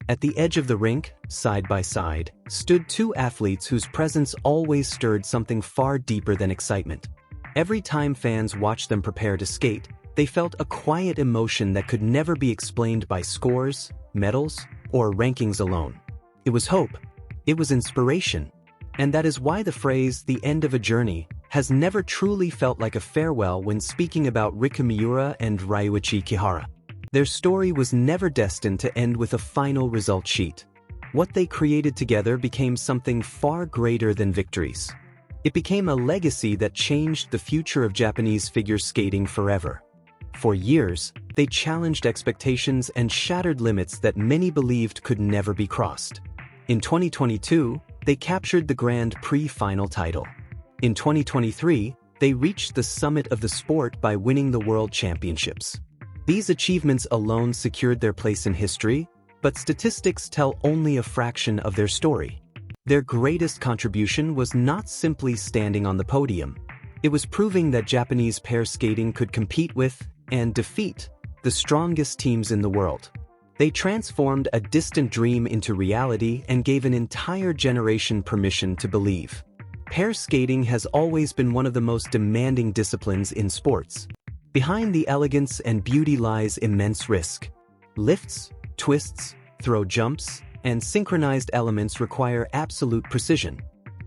At the edge of the rink, side by side, stood two athletes whose presence always stirred something far deeper than excitement. Every time fans watched them prepare to skate, they felt a quiet emotion that could never be explained by scores, medals, or rankings alone. It was hope. It was inspiration. And that is why the phrase, "the end of a journey," has never truly felt like a farewell when speaking about Riku Miura and Ryuichi Kihara. Their story was never destined to end with a final result sheet. What they created together became something far greater than victories. It became a legacy that changed the future of Japanese figure skating forever. For years, they challenged expectations and shattered limits that many believed could never be crossed. In 2022, they captured the Grand Prix final title. In 2023, they reached the summit of the sport by winning the World Championships. These achievements alone secured their place in history, but statistics tell only a fraction of their story. Their greatest contribution was not simply standing on the podium. It was proving that Japanese pair skating could compete with, and defeat, the strongest teams in the world. They transformed a distant dream into reality and gave an entire generation permission to believe. Pair skating has always been one of the most demanding disciplines in sports. Behind the elegance and beauty lies immense risk. Lifts, twists, throw jumps, and synchronized elements require absolute precision.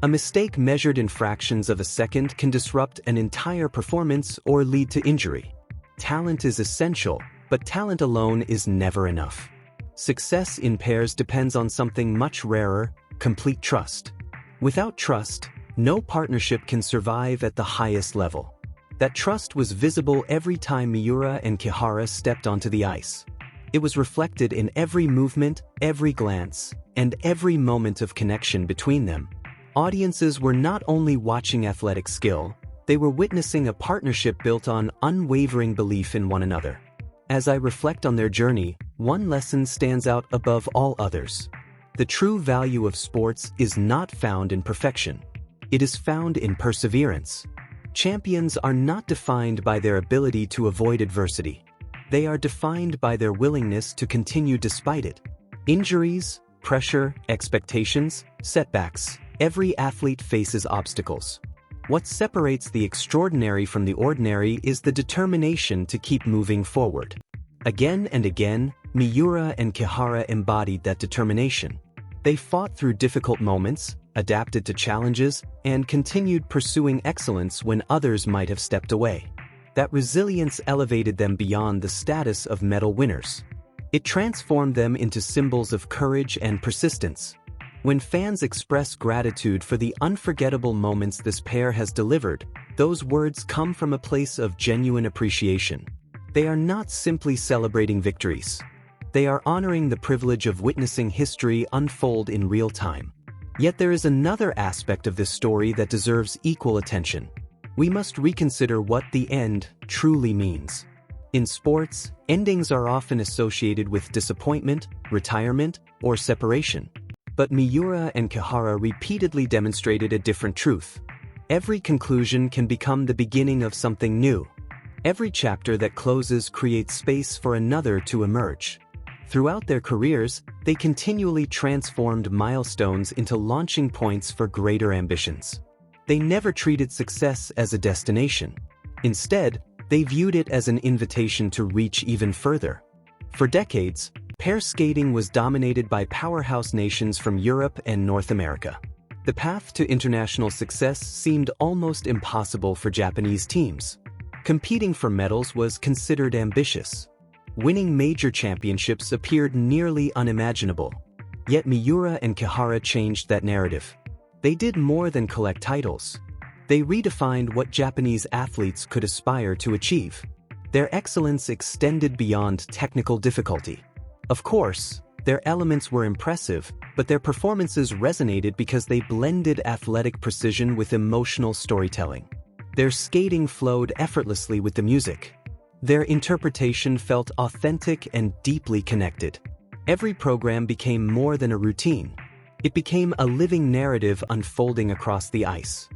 A mistake measured in fractions of a second can disrupt an entire performance or lead to injury. Talent is essential, but talent alone is never enough. Success in pairs depends on something much rarer: complete trust. Without trust, no partnership can survive at the highest level. That trust was visible every time Miura and Kihara stepped onto the ice. It was reflected in every movement, every glance, and every moment of connection between them. Audiences were not only watching athletic skill, they were witnessing a partnership built on unwavering belief in one another. As I reflect on their journey, one lesson stands out above all others. The true value of sports is not found in perfection. It is found in perseverance. Champions are not defined by their ability to avoid adversity. They are defined by their willingness to continue despite it. Injuries, pressure, expectations, setbacks. Every athlete faces obstacles. What separates the extraordinary from the ordinary is the determination to keep moving forward. Again and again, Miura and Kihara embodied that determination. They fought through difficult moments, adapted to challenges, and continued pursuing excellence when others might have stepped away. That resilience elevated them beyond the status of medal winners. It transformed them into symbols of courage and persistence. When fans express gratitude for the unforgettable moments this pair has delivered, those words come from a place of genuine appreciation. They are not simply celebrating victories. They are honoring the privilege of witnessing history unfold in real time. Yet there is another aspect of this story that deserves equal attention. We must reconsider what the end truly means. In sports, endings are often associated with disappointment, retirement, or separation. But Miura and Kihara repeatedly demonstrated a different truth. Every conclusion can become the beginning of something new. Every chapter that closes creates space for another to emerge. Throughout their careers, they continually transformed milestones into launching points for greater ambitions. They never treated success as a destination. Instead, they viewed it as an invitation to reach even further. For decades, pair skating was dominated by powerhouse nations from Europe and North America. The path to international success seemed almost impossible for Japanese teams. Competing for medals was considered ambitious. Winning major championships appeared nearly unimaginable. Yet Miura and Kihara changed that narrative. They did more than collect titles. They redefined what Japanese athletes could aspire to achieve. Their excellence extended beyond technical difficulty. Of course, their elements were impressive, but their performances resonated because they blended athletic precision with emotional storytelling. Their skating flowed effortlessly with the music. Their interpretation felt authentic and deeply connected. Every program became more than a routine. It became a living narrative unfolding across the ice.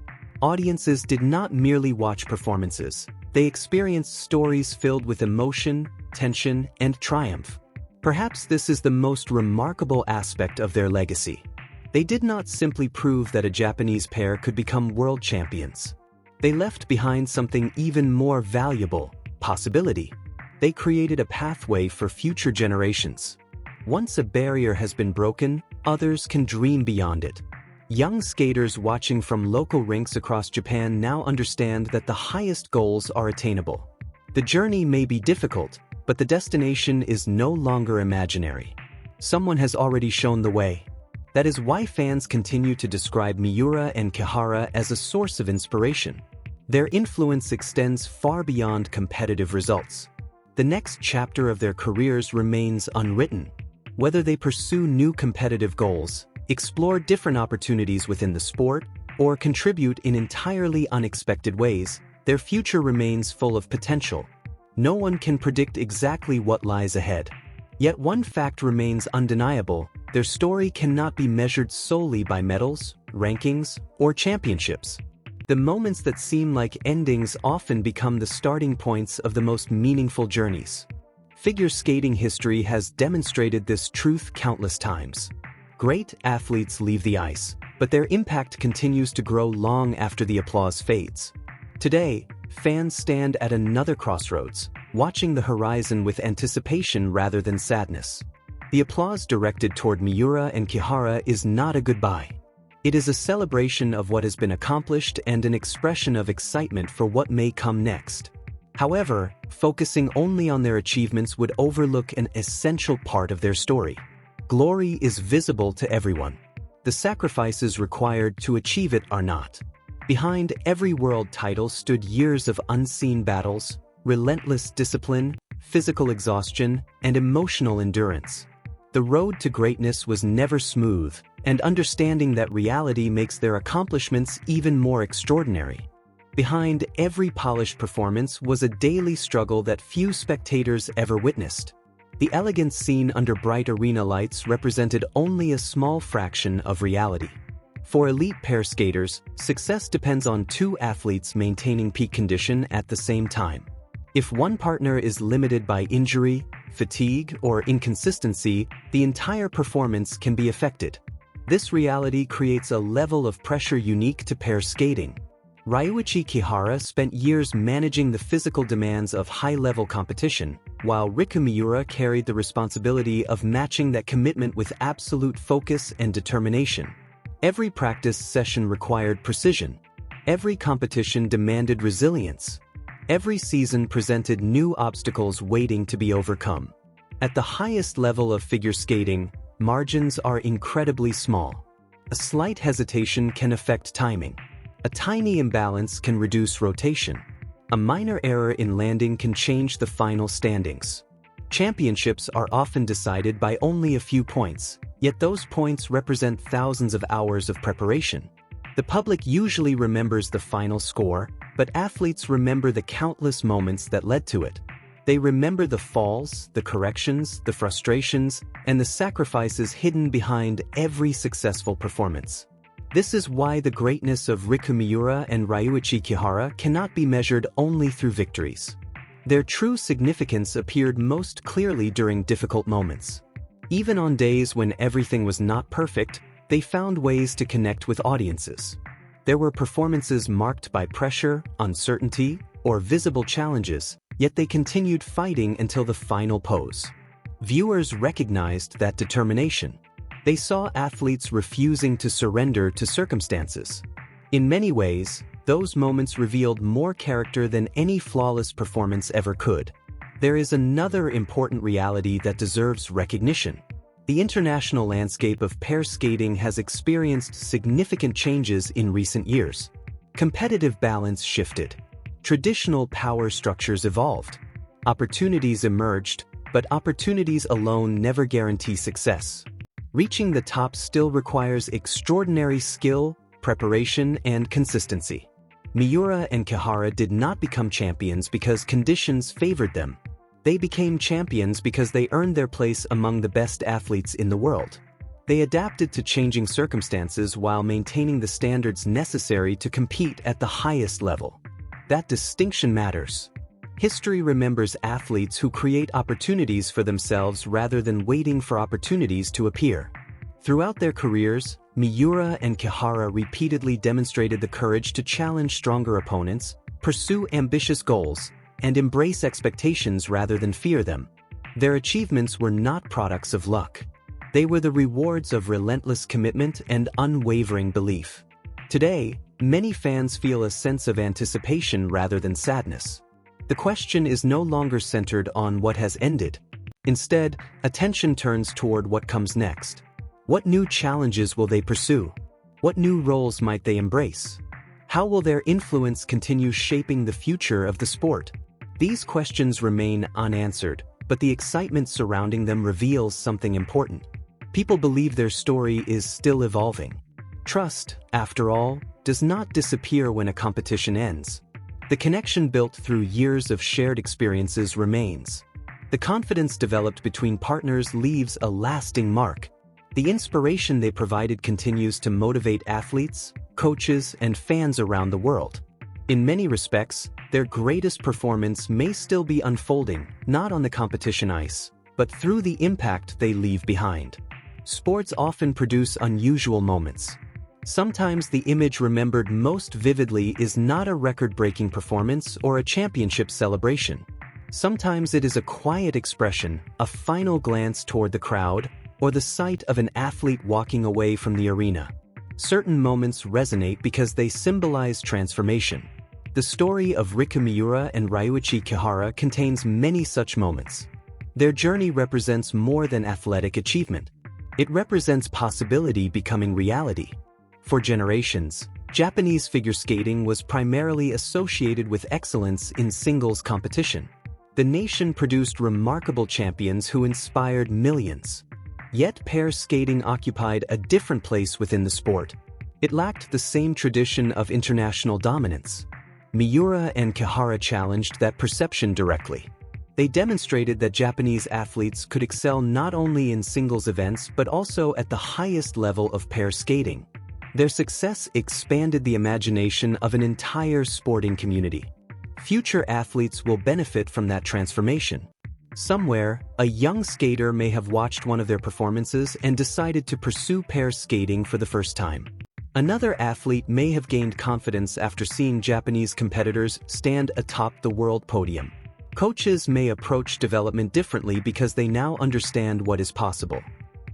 Audiences did not merely watch performances. They experienced stories filled with emotion, tension, and triumph. Perhaps this is the most remarkable aspect of their legacy. They did not simply prove that a Japanese pair could become world champions. They left behind something even more valuable: possibility. They created a pathway for future generations. Once a barrier has been broken, others can dream beyond it. Young skaters watching from local rinks across Japan now understand that the highest goals are attainable. The journey may be difficult, but the destination is no longer imaginary. Someone has already shown the way. That is why fans continue to describe Miura and Kihara as a source of inspiration. Their influence extends far beyond competitive results. The next chapter of their careers remains unwritten. Whether they pursue new competitive goals, explore different opportunities within the sport, or contribute in entirely unexpected ways, their future remains full of potential. No one can predict exactly what lies ahead. Yet one fact remains undeniable: their story cannot be measured solely by medals, rankings, or championships. The moments that seem like endings often become the starting points of the most meaningful journeys. Figure skating history has demonstrated this truth countless times. Great athletes leave the ice, but their impact continues to grow long after the applause fades. Today, fans stand at another crossroads, watching the horizon with anticipation rather than sadness. The applause directed toward Miura and Kihara is not a goodbye. It is a celebration of what has been accomplished and an expression of excitement for what may come next. However, focusing only on their achievements would overlook an essential part of their story. Glory is visible to everyone. The sacrifices required to achieve it are not. Behind every world title stood years of unseen battles, relentless discipline, physical exhaustion, and emotional endurance. The road to greatness was never smooth, and understanding that reality makes their accomplishments even more extraordinary. Behind every polished performance was a daily struggle that few spectators ever witnessed. The elegance seen under bright arena lights represented only a small fraction of reality. For elite pair skaters, success depends on two athletes maintaining peak condition at the same time. If one partner is limited by injury, fatigue, or inconsistency, the entire performance can be affected. This reality creates a level of pressure unique to pair skating. Ryuichi Kihara spent years managing the physical demands of high-level competition, while Riku Miura carried the responsibility of matching that commitment with absolute focus and determination. Every practice session required precision. Every competition demanded resilience. Every season presented new obstacles waiting to be overcome. At the highest level of figure skating, margins are incredibly small. A slight hesitation can affect timing. A tiny imbalance can reduce rotation. A minor error in landing can change the final standings. Championships are often decided by only a few points, yet those points represent thousands of hours of preparation. The public usually remembers the final score, but athletes remember the countless moments that led to it. They remember the falls, the corrections, the frustrations, and the sacrifices hidden behind every successful performance. This is why the greatness of Riku Miura and Ryuichi Kihara cannot be measured only through victories. Their true significance appeared most clearly during difficult moments. Even on days when everything was not perfect, they found ways to connect with audiences. There were performances marked by pressure, uncertainty, or visible challenges, yet they continued fighting until the final pose. Viewers recognized that determination. They saw athletes refusing to surrender to circumstances. In many ways, those moments revealed more character than any flawless performance ever could. There is another important reality that deserves recognition. The international landscape of pair skating has experienced significant changes in recent years. Competitive balance shifted. Traditional power structures evolved. Opportunities emerged, but opportunities alone never guarantee success. Reaching the top still requires extraordinary skill, preparation, and consistency. Miura and Kihara did not become champions because conditions favored them. They became champions because they earned their place among the best athletes in the world. They adapted to changing circumstances while maintaining the standards necessary to compete at the highest level. That distinction matters. History remembers athletes who create opportunities for themselves rather than waiting for opportunities to appear. Throughout their careers, Miura and Kihara repeatedly demonstrated the courage to challenge stronger opponents, pursue ambitious goals, and embrace expectations rather than fear them. Their achievements were not products of luck. They were the rewards of relentless commitment and unwavering belief. Today, many fans feel a sense of anticipation rather than sadness. The question is no longer centered on what has ended. Instead, attention turns toward what comes next. What new challenges will they pursue? What new roles might they embrace? How will their influence continue shaping the future of the sport? These questions remain unanswered, but the excitement surrounding them reveals something important. People believe their story is still evolving. Trust, after all, does not disappear when a competition ends. The connection built through years of shared experiences remains. The confidence developed between partners leaves a lasting mark. The inspiration they provided continues to motivate athletes, coaches, and fans around the world. In many respects, their greatest performance may still be unfolding, not on the competition ice, but through the impact they leave behind. Sports often produce unusual moments. Sometimes the image remembered most vividly is not a record-breaking performance or a championship celebration. Sometimes it is a quiet expression, a final glance toward the crowd, or the sight of an athlete walking away from the arena. Certain moments resonate because they symbolize transformation. The story of Riku Miura and Ryuichi Kihara contains many such moments. Their journey represents more than athletic achievement. It represents possibility becoming reality. For generations, Japanese figure skating was primarily associated with excellence in singles competition. The nation produced remarkable champions who inspired millions. Yet pair skating occupied a different place within the sport. It lacked the same tradition of international dominance. Miura and Kihara challenged that perception directly. They demonstrated that Japanese athletes could excel not only in singles events but also at the highest level of pair skating. Their success expanded the imagination of an entire sporting community. Future athletes will benefit from that transformation. Somewhere, a young skater may have watched one of their performances and decided to pursue pair skating for the first time. Another athlete may have gained confidence after seeing Japanese competitors stand atop the world podium. Coaches may approach development differently because they now understand what is possible.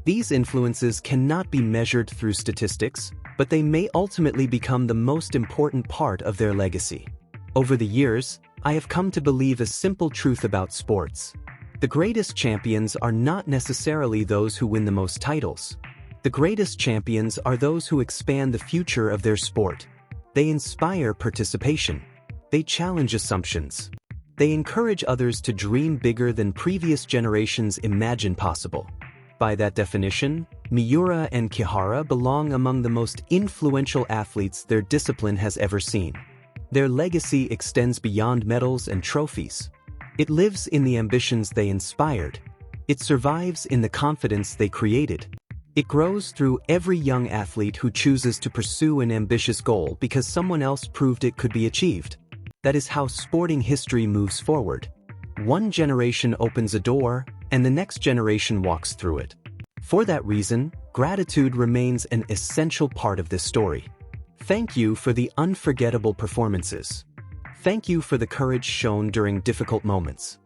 These influences cannot be measured through statistics, but they may ultimately become the most important part of their legacy. Over the years, I have come to believe a simple truth about sports. The greatest champions are not necessarily those who win the most titles. The greatest champions are those who expand the future of their sport. They inspire participation. They challenge assumptions. They encourage others to dream bigger than previous generations imagined possible. By that definition, Miura and Kihara belong among the most influential athletes their discipline has ever seen. Their legacy extends beyond medals and trophies. It lives in the ambitions they inspired. It survives in the confidence they created. It grows through every young athlete who chooses to pursue an ambitious goal because someone else proved it could be achieved. That is how sporting history moves forward. One generation opens a door, and the next generation walks through it. For that reason, gratitude remains an essential part of this story. Thank you for the unforgettable performances. Thank you for the courage shown during difficult moments.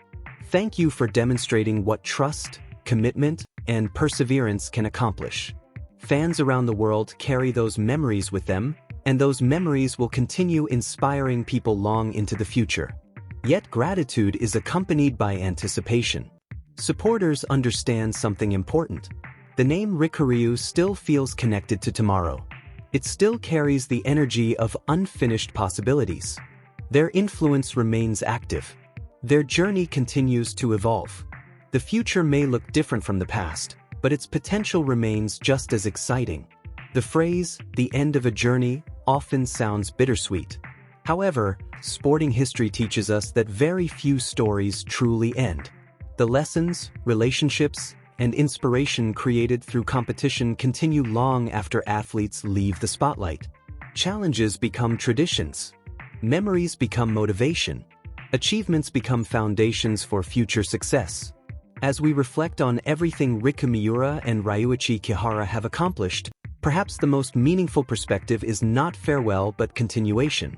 Thank you for demonstrating what trust, commitment, and perseverance can accomplish. Fans around the world carry those memories with them, and those memories will continue inspiring people long into the future. Yet gratitude is accompanied by anticipation. Supporters understand something important. The name RikuRyu's still feels connected to tomorrow. It still carries the energy of unfinished possibilities. Their influence remains active. Their journey continues to evolve. The future may look different from the past, but its potential remains just as exciting. The phrase, "the end of a journey," often sounds bittersweet. However, sporting history teaches us that very few stories truly end. The lessons, relationships, and inspiration created through competition continue long after athletes leave the spotlight. Challenges become traditions. Memories become motivation. Achievements become foundations for future success. As we reflect on everything Riku Miura and Ryuichi Kihara have accomplished, perhaps the most meaningful perspective is not farewell but continuation.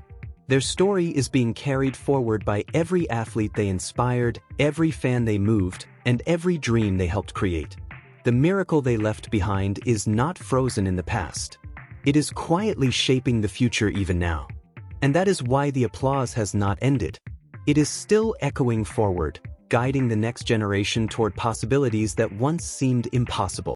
Their story is being carried forward by every athlete they inspired, every fan they moved, and every dream they helped create. The miracle they left behind is not frozen in the past. It is quietly shaping the future even now. And that is why the applause has not ended. It is still echoing forward, guiding the next generation toward possibilities that once seemed impossible.